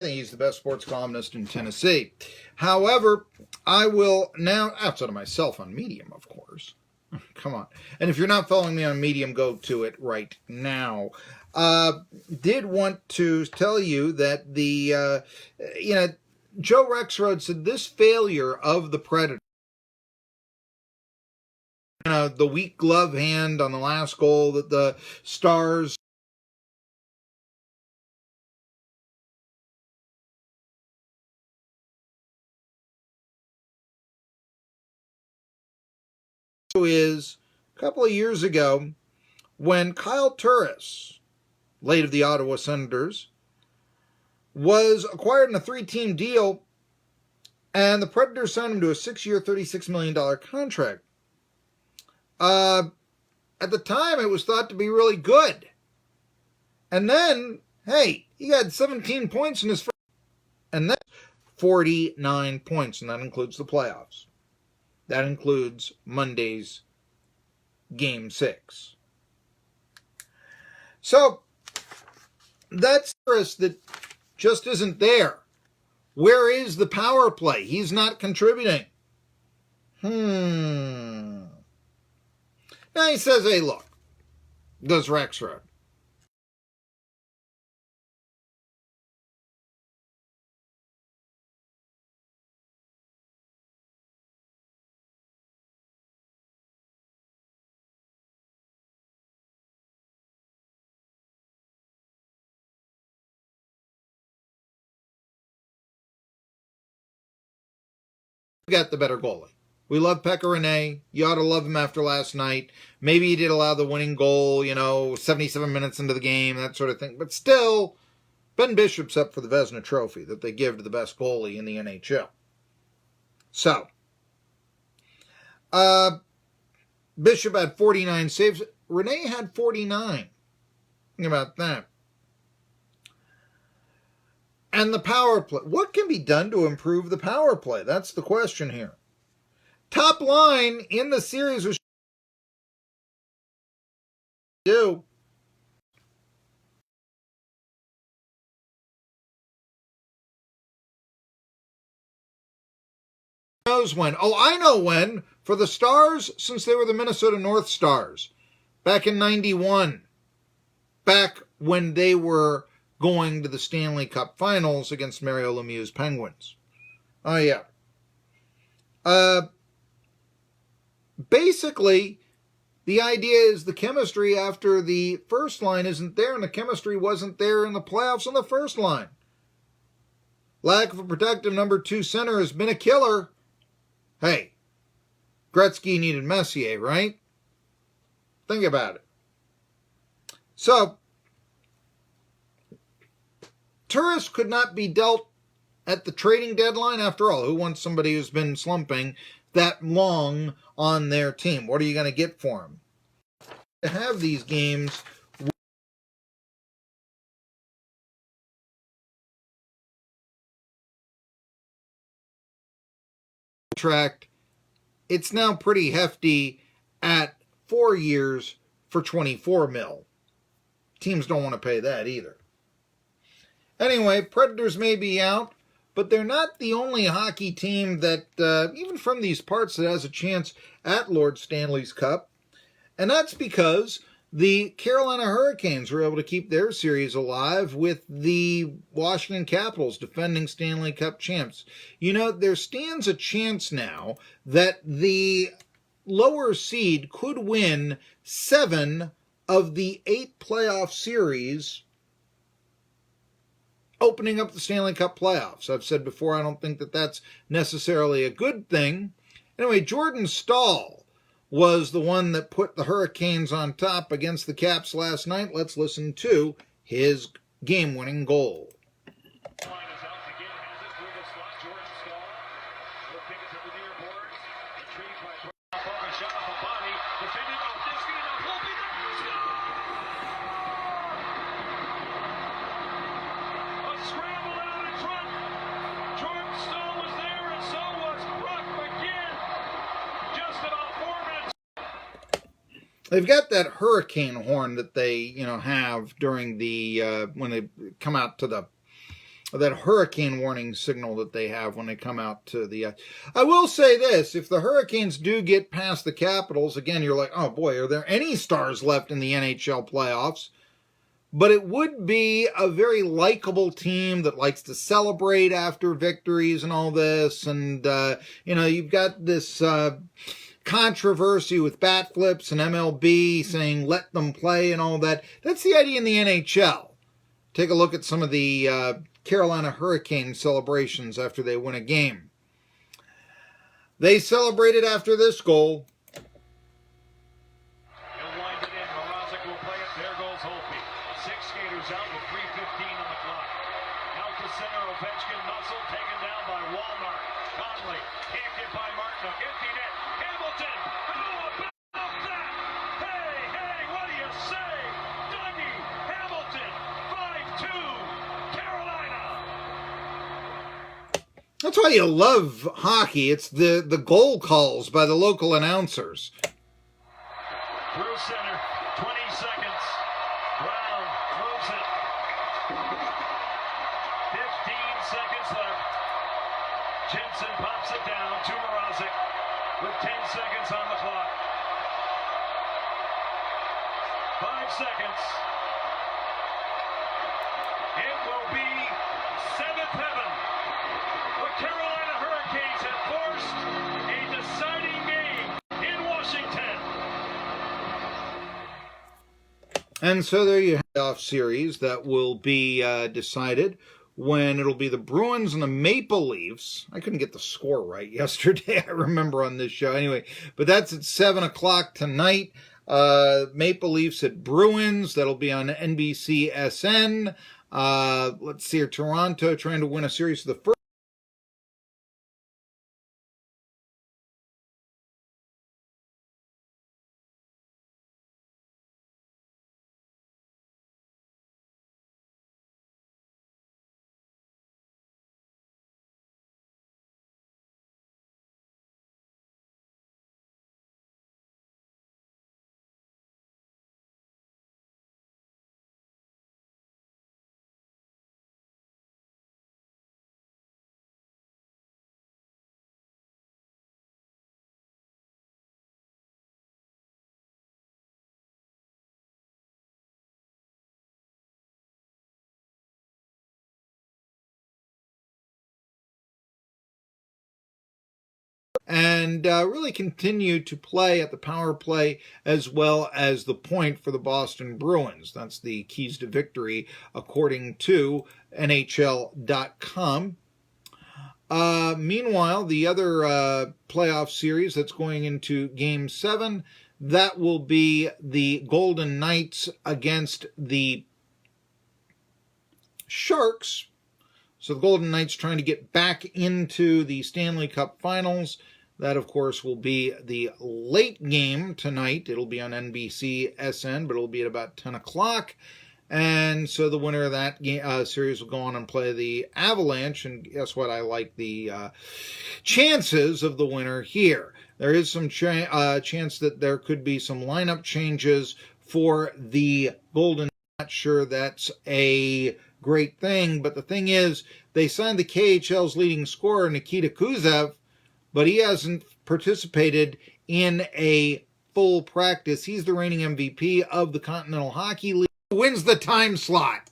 I think he's the best sports columnist in Tennessee. However, I will now, outside of myself on Medium, of course. Come on. And if you're not following me on Medium, go to it right now. Did want to tell you that Joe Rexrode said this failure of the Predators, the weak glove hand on the last goal that the Stars is a couple of years ago when Kyle Turris, late of the Ottawa Senators, was acquired in a 3-team deal, and the Predators signed him to a 6-year, $36 million contract. At the time, it was thought to be really good. And then, hey, he had 17 points in his first, and then 49 points, and that includes the playoffs. That includes Monday's Game 6. So, that's that just isn't there. Where is the power play? He's not contributing. Now he says, hey, look, does Rexrode. Got the better goalie. We love Pekka Rinne. You ought to love him after last night. Maybe he did allow the winning goal, 77 minutes into the game, that sort of thing. But still, Ben Bishop's up for the Vezina Trophy that they give to the best goalie in the NHL. So, Bishop had 49 saves. Rinne had 49. Think about that. And the power play. What can be done to improve the power play? That's the question here. Top line in the series was do. Knows when. Oh, I know when. For the Stars, since they were the Minnesota North Stars. Back in 91. Back when they were going to the Stanley Cup Finals against Mario Lemieux's Penguins. Oh, yeah. Basically, the idea is the chemistry after the first line isn't there, and the chemistry wasn't there in the playoffs on the first line. Lack of a protective number 2 center has been a killer. Hey, Gretzky needed Messier, right? Think about it. So, Turris could not be dealt at the trading deadline. After all, who wants somebody who's been slumping that long on their team? What are you going to get for him? To have these games contract, it's now pretty hefty at 4 years for $24 million. Teams don't want to pay that either. Anyway, Predators may be out, but they're not the only hockey team that, even from these parts, that has a chance at Lord Stanley's Cup. And that's because the Carolina Hurricanes were able to keep their series alive with the Washington Capitals, defending Stanley Cup champs. There stands a chance now that the lower seed could win 7 of the 8 playoff series opening up the Stanley Cup playoffs. I've said before, I don't think that that's necessarily a good thing. Anyway, Jordan Staal was the one that put the Hurricanes on top against the Caps last night. Let's listen to his game-winning goal. They've got that hurricane horn that they, have during the when they come out to the that hurricane warning signal that they have when they come out to the ice. I will say this, if the Hurricanes do get past the Capitals, again, you're like, oh boy, are there any stars left in the NHL playoffs? But it would be a very likable team that likes to celebrate after victories and all this. And, you've got this controversy with bat flips and MLB saying let them play and all that. That's the idea in the NHL. Take a look at some of the Carolina Hurricane celebrations after they win a game. They celebrated after this goal. He'll wind it in. Mrazek will play it. There goes Holtby. 6 skaters out with 3:15 on the clock. Out to center. Ovechkin muscle taken down by Walmart. Conley can't get by Martinook. Empty net. Hamilton. How about that? Hey, what do you say? Dougie Hamilton. 5-2. Carolina. That's why you love hockey. It's the goal calls by the local announcers. Through center, 20 seconds. Brown moves it. 15 seconds left. Jensen pops it down to Mrazek with 10 seconds on the clock. 5 seconds. It will be 7th heaven. The Carolina Hurricanes have forced a deciding game in Washington. And so there you have the playoff series that will be decided when it'll be the Bruins and the Maple Leafs. I couldn't get the score right yesterday, I remember on this show. Anyway, but that's at 7 o'clock tonight. Maple Leafs at Bruins. That'll be on NBC SN. Let's see here. Toronto trying to win a series for the first. And really continue to play at the power play as well as the point for the Boston Bruins. That's the keys to victory according to NHL.com. Meanwhile, the other playoff series that's going into Game 7, that will be the Golden Knights against the Sharks. So the Golden Knights trying to get back into the Stanley Cup Finals. That, of course, will be the late game tonight. It'll be on NBC SN, but it'll be at about 10 o'clock. And so the winner of that series will go on and play the Avalanche. And guess what? I like the chances of the winner here. There is some chance that there could be some lineup changes for the Golden Knights. Not sure that's a great thing, but the thing is, they signed the KHL's leading scorer, Nikita Kuzev, but he hasn't participated in a full practice. He's the reigning MVP of the Continental Hockey League. Wins the time slot.